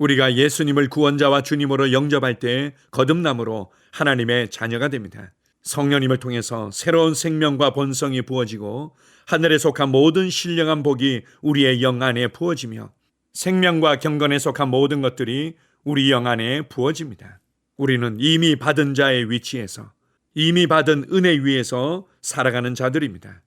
우리가 예수님을 구원자와 주님으로 영접할 때 거듭남으로 하나님의 자녀가 됩니다. 성령님을 통해서 새로운 생명과 본성이 부어지고 하늘에 속한 모든 신령한 복이 우리의 영 안에 부어지며 생명과 경건에 속한 모든 것들이 우리 영 안에 부어집니다. 우리는 이미 받은 자의 위치에서, 이미 받은 은혜 위에서 살아가는 자들입니다.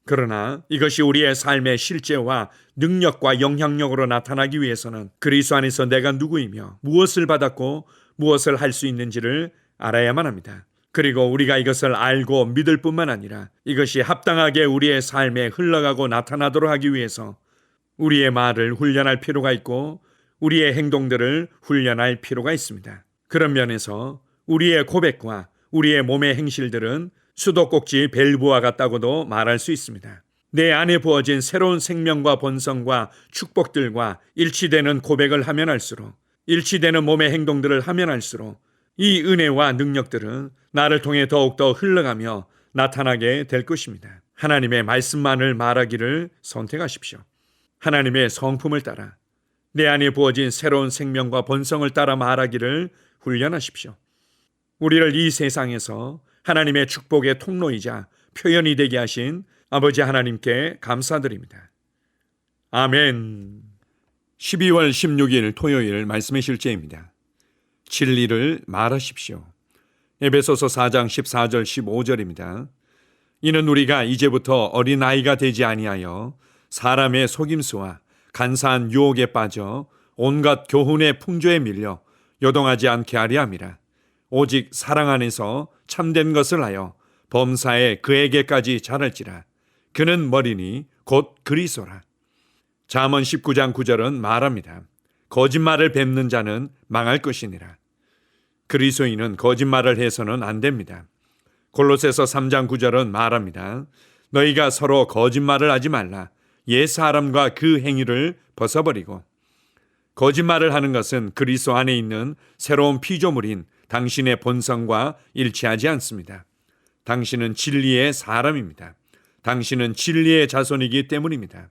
그러나 이것이 우리의 삶의 실제와 능력과 영향력으로 나타나기 위해서는 그리스도 안에서 내가 누구이며 무엇을 받았고 무엇을 할 수 있는지를 알아야만 합니다. 그리고 우리가 이것을 알고 믿을 뿐만 아니라 이것이 합당하게 우리의 삶에 흘러가고 나타나도록 하기 위해서 우리의 말을 훈련할 필요가 있고 우리의 행동들을 훈련할 필요가 있습니다. 그런 면에서 우리의 고백과 우리의 몸의 행실들은 수도꼭지 밸브와 같다고도 말할 수 있습니다. 내 안에 부어진 새로운 생명과 본성과 축복들과 일치되는 고백을 하면 할수록, 일치되는 몸의 행동들을 하면 할수록 이 은혜와 능력들은 나를 통해 더욱더 흘러가며 나타나게 될 것입니다. 하나님의 말씀만을 말하기를 선택하십시오. 하나님의 성품을 따라 내 안에 부어진 새로운 생명과 본성을 따라 말하기를 훈련하십시오. 우리를 이 세상에서 하나님의 축복의 통로이자 표현이 되게 하신 아버지 하나님께 감사드립니다. 아멘. 12월 16일 토요일 말씀의 실제입니다. 진리를 말하십시오. 에베소서 4장 14절 15절입니다. 이는 우리가 이제부터 어린아이가 되지 아니하여 사람의 속임수와 간사한 유혹에 빠져 온갖 교훈의 풍조에 밀려 요동하지 않게 하려 함이라. 오직 사랑 안에서 참된 것을 하여 범사에 그에게까지 자랄지라. 그는 머리니 곧 그리스도라. 잠언 19장 9절은 말합니다. 거짓말을 뱉는 자는 망할 것이니라. 그리스도인은 거짓말을 해서는 안 됩니다. 골로새서 3장 9절은 말합니다. 너희가 서로 거짓말을 하지 말라. 옛 사람과 그 행위를 벗어버리고. 거짓말을 하는 것은 그리스도 안에 있는 새로운 피조물인 당신의 본성과 일치하지 않습니다. 당신은 진리의 사람입니다. 당신은 진리의 자손이기 때문입니다.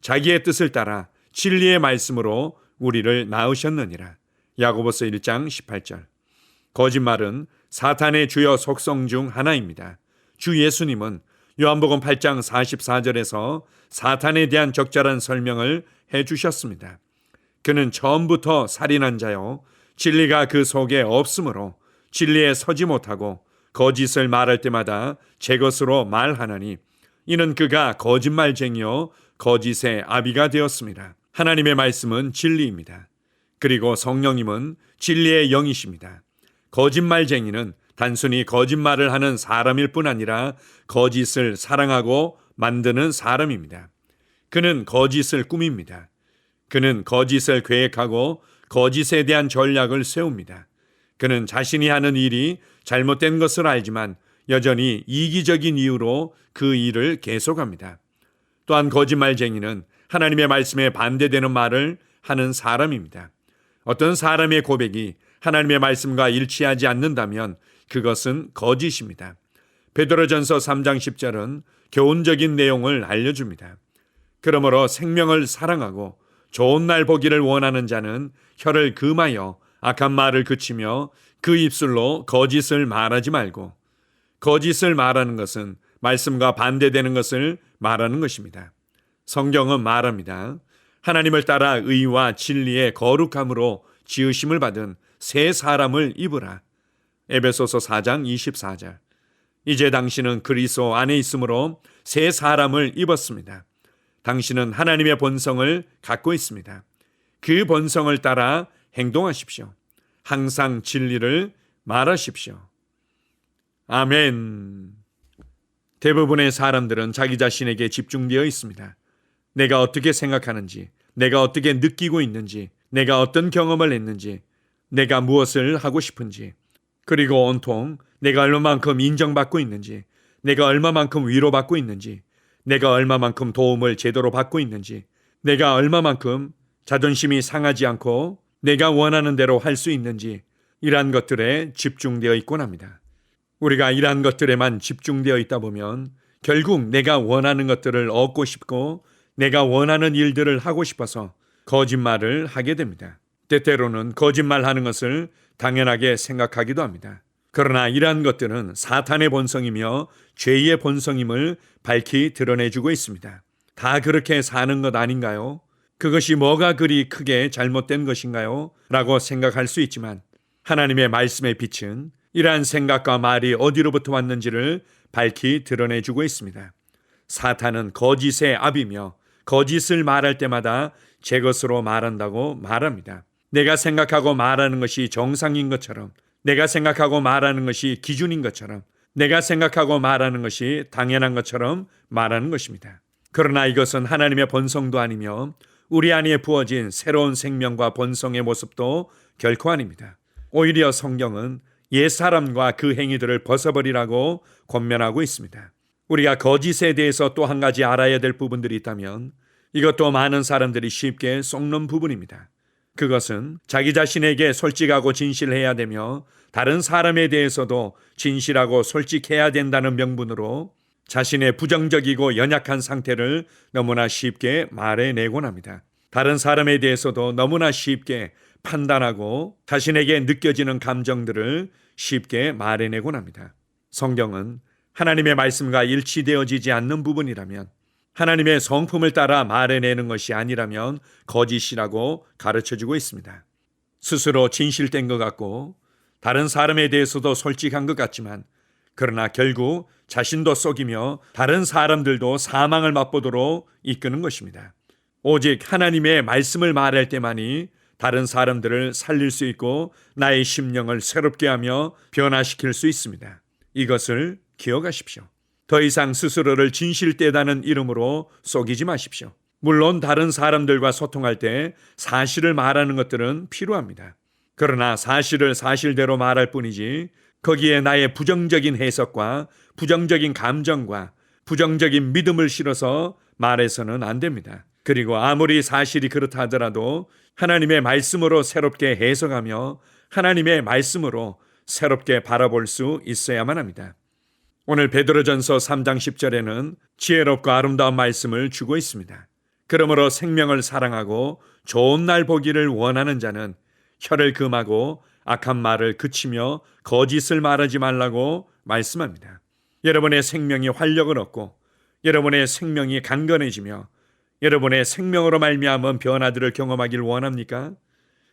자기의 뜻을 따라 진리의 말씀으로 우리를 낳으셨느니라. 야고보서 1장 18절. 거짓말은 사탄의 주요 속성 중 하나입니다. 주 예수님은 요한복음 8장 44절에서 사탄에 대한 적절한 설명을 해주셨습니다. 그는 처음부터 살인한 자요, 진리가 그 속에 없으므로 진리에 서지 못하고 거짓을 말할 때마다 제 것으로 말하나니 이는 그가 거짓말쟁이요 거짓의 아비가 되었습니다. 하나님의 말씀은 진리입니다. 그리고 성령님은 진리의 영이십니다. 거짓말쟁이는 단순히 거짓말을 하는 사람일 뿐 아니라 거짓을 사랑하고 만드는 사람입니다. 그는 거짓을 꾸밉니다. 그는 거짓을 계획하고 거짓에 대한 전략을 세웁니다. 그는 자신이 하는 일이 잘못된 것을 알지만 여전히 이기적인 이유로 그 일을 계속합니다. 또한 거짓말쟁이는 하나님의 말씀에 반대되는 말을 하는 사람입니다. 어떤 사람의 고백이 하나님의 말씀과 일치하지 않는다면 그것은 거짓입니다. 베드로전서 3장 10절은 교훈적인 내용을 알려줍니다. 그러므로 생명을 사랑하고 좋은 날 보기를 원하는 자는 혀를 금하여 악한 말을 그치며 그 입술로 거짓을 말하지 말고, 거짓을 말하는 것은 말씀과 반대되는 것을 말하는 것입니다. 성경은 말합니다. 하나님을 따라 의와 진리의 거룩함으로 지으심을 받은 새 사람을 입으라. 에베소서 4장 24절. 이제 당신은 그리스도 안에 있으므로 새 사람을 입었습니다. 당신은 하나님의 본성을 갖고 있습니다. 그 본성을 따라 행동하십시오. 항상 진리를 말하십시오. 아멘. 대부분의 사람들은 자기 자신에게 집중되어 있습니다. 내가 어떻게 생각하는지, 내가 어떻게 느끼고 있는지, 내가 어떤 경험을 했는지, 내가 무엇을 하고 싶은지, 그리고 온통 내가 얼마만큼 인정받고 있는지, 내가 얼마만큼 위로받고 있는지, 내가 얼마만큼 도움을 제대로 받고 있는지, 내가 얼마만큼 자존심이 상하지 않고 내가 원하는 대로 할 수 있는지, 이러한 것들에 집중되어 있곤 합니다. 우리가 이러한 것들에만 집중되어 있다 보면 결국 내가 원하는 것들을 얻고 싶고 내가 원하는 일들을 하고 싶어서 거짓말을 하게 됩니다. 때때로는 거짓말하는 것을 당연하게 생각하기도 합니다. 그러나 이러한 것들은 사탄의 본성이며 죄의 본성임을 밝히 드러내주고 있습니다. 다 그렇게 사는 것 아닌가요? 그것이 뭐가 그리 크게 잘못된 것인가요? 라고 생각할 수 있지만 하나님의 말씀의 빛은 이러한 생각과 말이 어디로부터 왔는지를 밝히 드러내주고 있습니다. 사탄은 거짓의 압이며 거짓을 말할 때마다 제 것으로 말한다고 말합니다. 내가 생각하고 말하는 것이 정상인 것처럼, 내가 생각하고 말하는 것이 기준인 것처럼, 내가 생각하고 말하는 것이 당연한 것처럼 말하는 것입니다. 그러나 이것은 하나님의 본성도 아니며 우리 안에 부어진 새로운 생명과 본성의 모습도 결코 아닙니다. 오히려 성경은 옛사람과 그 행위들을 벗어버리라고 권면하고 있습니다. 우리가 거짓에 대해서 또 한 가지 알아야 될 부분들이 있다면 이것도 많은 사람들이 쉽게 쏙는 부분입니다. 그것은 자기 자신에게 솔직하고 진실해야 되며 다른 사람에 대해서도 진실하고 솔직해야 된다는 명분으로 자신의 부정적이고 연약한 상태를 너무나 쉽게 말해내곤 합니다. 다른 사람에 대해서도 너무나 쉽게 판단하고 자신에게 느껴지는 감정들을 쉽게 말해내곤 합니다. 성경은 하나님의 말씀과 일치되어지지 않는 부분이라면, 하나님의 성품을 따라 말해내는 것이 아니라면 거짓이라고 가르쳐주고 있습니다. 스스로 진실된 것 같고 다른 사람에 대해서도 솔직한 것 같지만 그러나 결국 자신도 속이며 다른 사람들도 사망을 맛보도록 이끄는 것입니다. 오직 하나님의 말씀을 말할 때만이 다른 사람들을 살릴 수 있고 나의 심령을 새롭게 하며 변화시킬 수 있습니다. 이것을 기억하십시오. 더 이상 스스로를 진실되다는 이름으로 속이지 마십시오. 물론 다른 사람들과 소통할 때 사실을 말하는 것들은 필요합니다. 그러나 사실을 사실대로 말할 뿐이지 거기에 나의 부정적인 해석과 부정적인 감정과 부정적인 믿음을 실어서 말해서는 안 됩니다. 그리고 아무리 사실이 그렇다 하더라도 하나님의 말씀으로 새롭게 해석하며 하나님의 말씀으로 새롭게 바라볼 수 있어야만 합니다. 오늘 베드로전서 3장 10절에는 지혜롭고 아름다운 말씀을 주고 있습니다. 그러므로 생명을 사랑하고 좋은 날 보기를 원하는 자는 혀를 금하고 악한 말을 그치며 거짓을 말하지 말라고 말씀합니다. 여러분의 생명이 활력을 얻고 여러분의 생명이 강건해지며 여러분의 생명으로 말미암은 변화들을 경험하길 원합니까?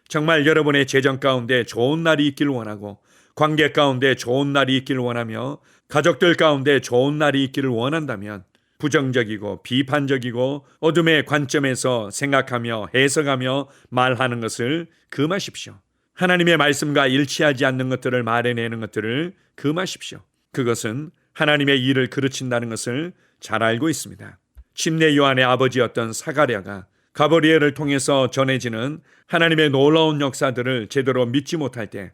정말 여러분의 재정 가운데 좋은 날이 있길 원하고 관계 가운데 좋은 날이 있길 원하며 가족들 가운데 좋은 날이 있기를 원한다면 부정적이고 비판적이고 어둠의 관점에서 생각하며 해석하며 말하는 것을 금하십시오. 하나님의 말씀과 일치하지 않는 것들을 말해내는 것들을 금하십시오. 그것은 하나님의 일을 그르친다는 것을 잘 알고 있습니다. 침례 요한의 아버지였던 사가랴가 가브리엘을 통해서 전해지는 하나님의 놀라운 역사들을 제대로 믿지 못할 때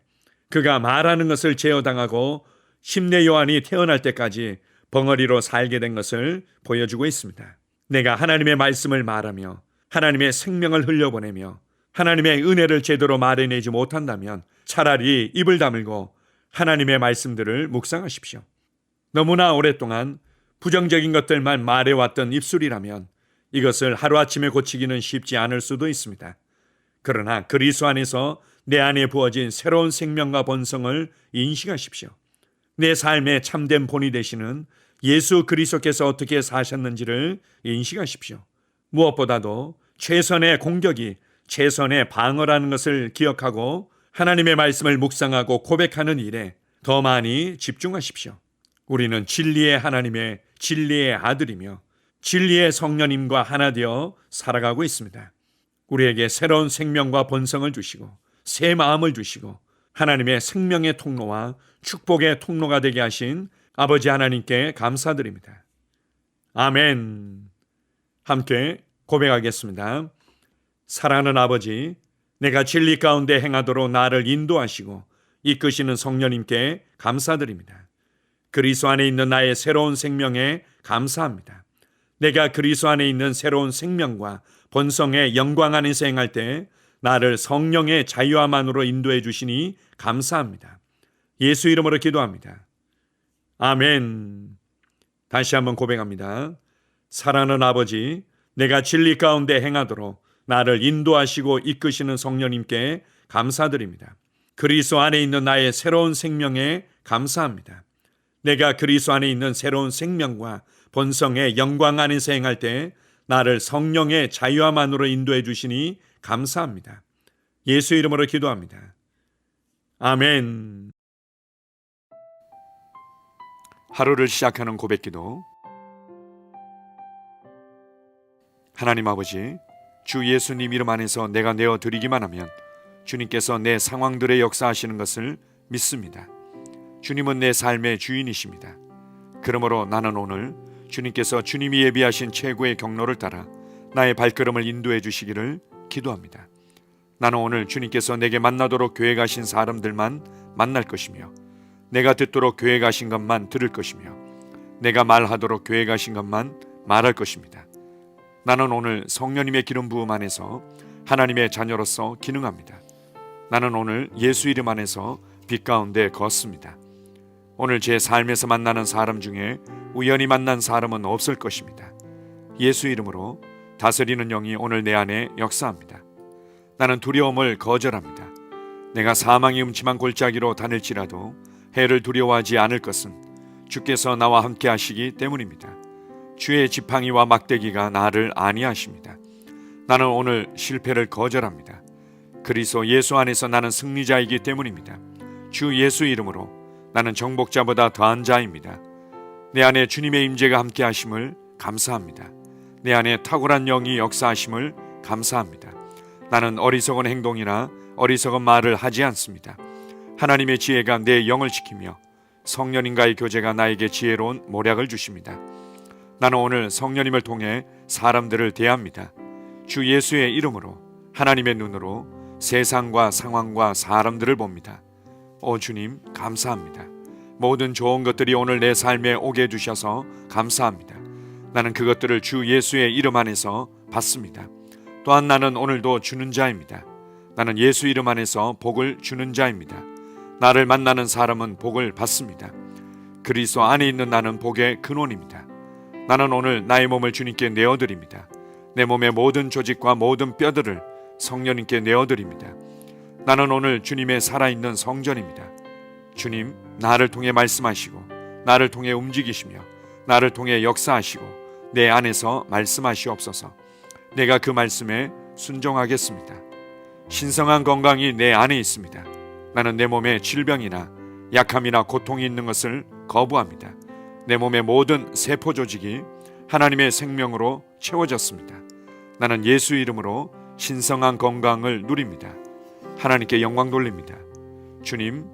그가 말하는 것을 제어당하고 침례 요한이 태어날 때까지 벙어리로 살게 된 것을 보여주고 있습니다. 내가 하나님의 말씀을 말하며 하나님의 생명을 흘려보내며 하나님의 은혜를 제대로 말해내지 못한다면 차라리 입을 다물고 하나님의 말씀들을 묵상하십시오. 너무나 오랫동안 부정적인 것들만 말해왔던 입술이라면 이것을 하루아침에 고치기는 쉽지 않을 수도 있습니다. 그러나 그리스도 안에서 내 안에 부어진 새로운 생명과 본성을 인식하십시오. 내 삶의 참된 본이 되시는 예수 그리스도께서 어떻게 사셨는지를 인식하십시오. 무엇보다도 최선의 공격이 최선의 방어라는 것을 기억하고 하나님의 말씀을 묵상하고 고백하는 일에 더 많이 집중하십시오. 우리는 진리의 하나님의 진리의 아들이며 진리의 성령님과 하나 되어 살아가고 있습니다. 우리에게 새로운 생명과 본성을 주시고 새 마음을 주시고 하나님의 생명의 통로와 축복의 통로가 되게 하신 아버지 하나님께 감사드립니다. 아멘. 함께 고백하겠습니다. 사랑하는 아버지, 내가 진리 가운데 행하도록 나를 인도하시고 이끄시는 성령님께 감사드립니다. 그리스도 안에 있는 나의 새로운 생명에 감사합니다. 내가 그리스도 안에 있는 새로운 생명과 본성의 영광 안에서 행할 때 나를 성령의 자유함만으로 인도해 주시니 감사합니다. 예수 이름으로 기도합니다. 아멘. 다시 한번 고백합니다. 사랑하는 아버지, 내가 진리 가운데 행하도록 나를 인도하시고 이끄시는 성령님께 감사드립니다. 그리스도 안에 있는 나의 새로운 생명에 감사합니다. 내가 그리스도 안에 있는 새로운 생명과 본성의 영광 안에서 행할 때 나를 성령의 자유함 안으로 인도해 주시니 감사합니다. 예수 이름으로 기도합니다. 아멘. 하루를 시작하는 고백기도. 하나님 아버지, 주 예수님 이름 안에서 내가 내어드리기만 하면 주님께서 내 상황들의 역사하시는 것을 믿습니다. 주님은 내 삶의 주인이십니다. 그러므로 나는 오늘 주님께서 주님이 예비하신 최고의 경로를 따라 나의 발걸음을 인도해 주시기를 기도합니다. 나는 오늘 주님께서 내게 만나도록 계획하신 사람들만 만날 것이며, 내가 듣도록 계획하신 것만 들을 것이며, 내가 말하도록 계획하신 것만 말할 것입니다. 나는 오늘 성령님의 기름 부음 안에서 하나님의 자녀로서 기능합니다. 나는 오늘 예수 이름 안에서 빛 가운데 걷습니다. 오늘 제 삶에서 만나는 사람 중에 우연히 만난 사람은 없을 것입니다. 예수 이름으로 다스리는 영이 오늘 내 안에 역사합니다. 나는 두려움을 거절합니다. 내가 사망의 음침한 골짜기로 다닐지라도 해를 두려워하지 않을 것은 주께서 나와 함께 하시기 때문입니다. 주의 지팡이와 막대기가 나를 안위하십니다. 나는 오늘 실패를 거절합니다. 그리스도 예수 안에서 나는 승리자이기 때문입니다. 주 예수 이름으로 나는 정복자보다 더한 자입니다. 내 안에 주님의 임재가 함께 하심을 감사합니다. 내 안에 탁월한 영이 역사하심을 감사합니다. 나는 어리석은 행동이나 어리석은 말을 하지 않습니다. 하나님의 지혜가 내 영을 지키며 성령님과의 교제가 나에게 지혜로운 모략을 주십니다. 나는 오늘 성령님을 통해 사람들을 대합니다. 주 예수의 이름으로 하나님의 눈으로 세상과 상황과 사람들을 봅니다. 오 주님, 감사합니다. 모든 좋은 것들이 오늘 내 삶에 오게 해주셔서 감사합니다. 나는 그것들을 주 예수의 이름 안에서 받습니다. 또한 나는 오늘도 주는 자입니다. 나는 예수 이름 안에서 복을 주는 자입니다. 나를 만나는 사람은 복을 받습니다. 그리스도 안에 있는 나는 복의 근원입니다. 나는 오늘 나의 몸을 주님께 내어드립니다. 내 몸의 모든 조직과 모든 뼈들을 성령님께 내어드립니다. 나는 오늘 주님의 살아있는 성전입니다. 주님, 나를 통해 말씀하시고 나를 통해 움직이시며 나를 통해 역사하시고 내 안에서 말씀하시옵소서. 내가 그 말씀에 순종하겠습니다. 신성한 건강이 내 안에 있습니다. 나는 내 몸에 질병이나 약함이나 고통이 있는 것을 거부합니다. 내 몸의 모든 세포 조직이 하나님의 생명으로 채워졌습니다. 나는 예수 이름으로 신성한 건강을 누립니다. 하나님께 영광 돌립니다. 주님,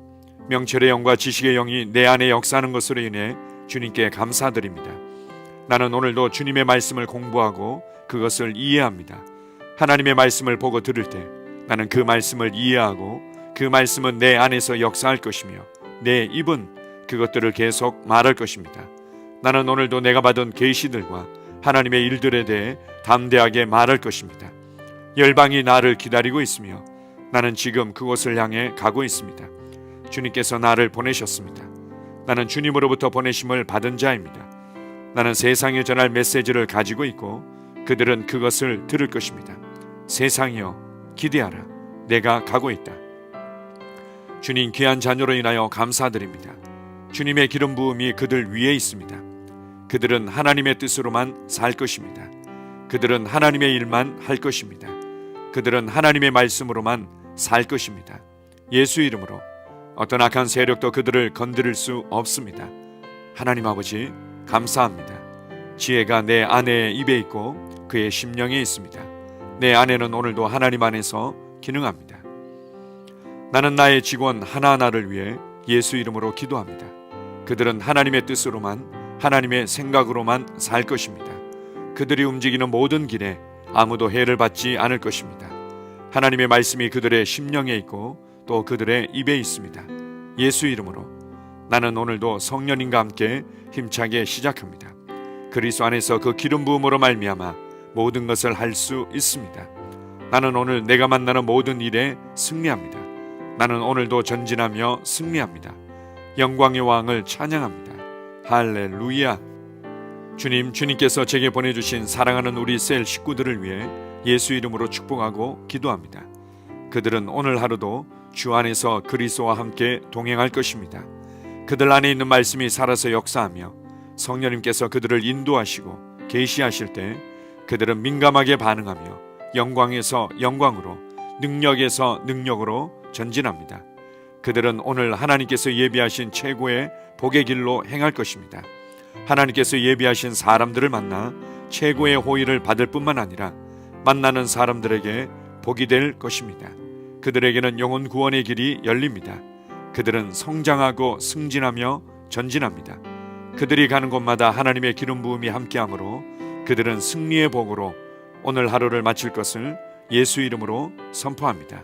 명철의 영과 지식의 영이 내 안에 역사하는 것으로 인해 주님께 감사드립니다. 나는 오늘도 주님의 말씀을 공부하고 그것을 이해합니다. 하나님의 말씀을 보고 들을 때 나는 그 말씀을 이해하고 그 말씀은 내 안에서 역사할 것이며 내 입은 그것들을 계속 말할 것입니다. 나는 오늘도 내가 받은 계시들과 하나님의 일들에 대해 담대하게 말할 것입니다. 열방이 나를 기다리고 있으며 나는 지금 그곳을 향해 가고 있습니다. 주님께서 나를 보내셨습니다. 나는 주님으로부터 보내심을 받은 자입니다. 나는 세상에 전할 메시지를 가지고 있고 그들은 그것을 들을 것입니다. 세상이여, 기대하라. 내가 가고 있다. 주님, 귀한 자녀로 인하여 감사드립니다. 주님의 기름 부음이 그들 위에 있습니다. 그들은 하나님의 뜻으로만 살 것입니다. 그들은 하나님의 일만 할 것입니다. 그들은 하나님의 말씀으로만 살 것입니다. 예수 이름으로 어떤 악한 세력도 그들을 건드릴 수 없습니다. 하나님 아버지, 감사합니다. 지혜가 내 아내의 입에 있고 그의 심령에 있습니다. 내 아내는 오늘도 하나님 안에서 기능합니다. 나는 나의 직원 하나하나를 위해 예수 이름으로 기도합니다. 그들은 하나님의 뜻으로만, 하나님의 생각으로만 살 것입니다. 그들이 움직이는 모든 길에 아무도 해를 받지 않을 것입니다. 하나님의 말씀이 그들의 심령에 있고 또 그들의 입에 있습니다. 예수 이름으로 나는 오늘도 성령님과 함께 힘차게 시작합니다. 그리스도 안에서 그 기름 부음으로 말미암아 모든 것을 할 수 있습니다. 나는 오늘 내가 만나는 모든 일에 승리합니다. 나는 오늘도 전진하며 승리합니다. 영광의 왕을 찬양합니다. 할렐루야. 주님, 주님께서 제게 보내주신 사랑하는 우리 셀 식구들을 위해 예수 이름으로 축복하고 기도합니다. 그들은 오늘 하루도 주 안에서 그리스도와 함께 동행할 것입니다. 그들 안에 있는 말씀이 살아서 역사하며 성령님께서 그들을 인도하시고 계시하실 때 그들은 민감하게 반응하며 영광에서 영광으로, 능력에서 능력으로 전진합니다. 그들은 오늘 하나님께서 예비하신 최고의 복의 길로 행할 것입니다. 하나님께서 예비하신 사람들을 만나 최고의 호의를 받을 뿐만 아니라 만나는 사람들에게 복이 될 것입니다. 그들에게는 영혼 구원의 길이 열립니다. 그들은 성장하고 승진하며 전진합니다. 그들이 가는 곳마다 하나님의 기름 부음이 함께하므로 그들은 승리의 복으로 오늘 하루를 마칠 것을 예수 이름으로 선포합니다.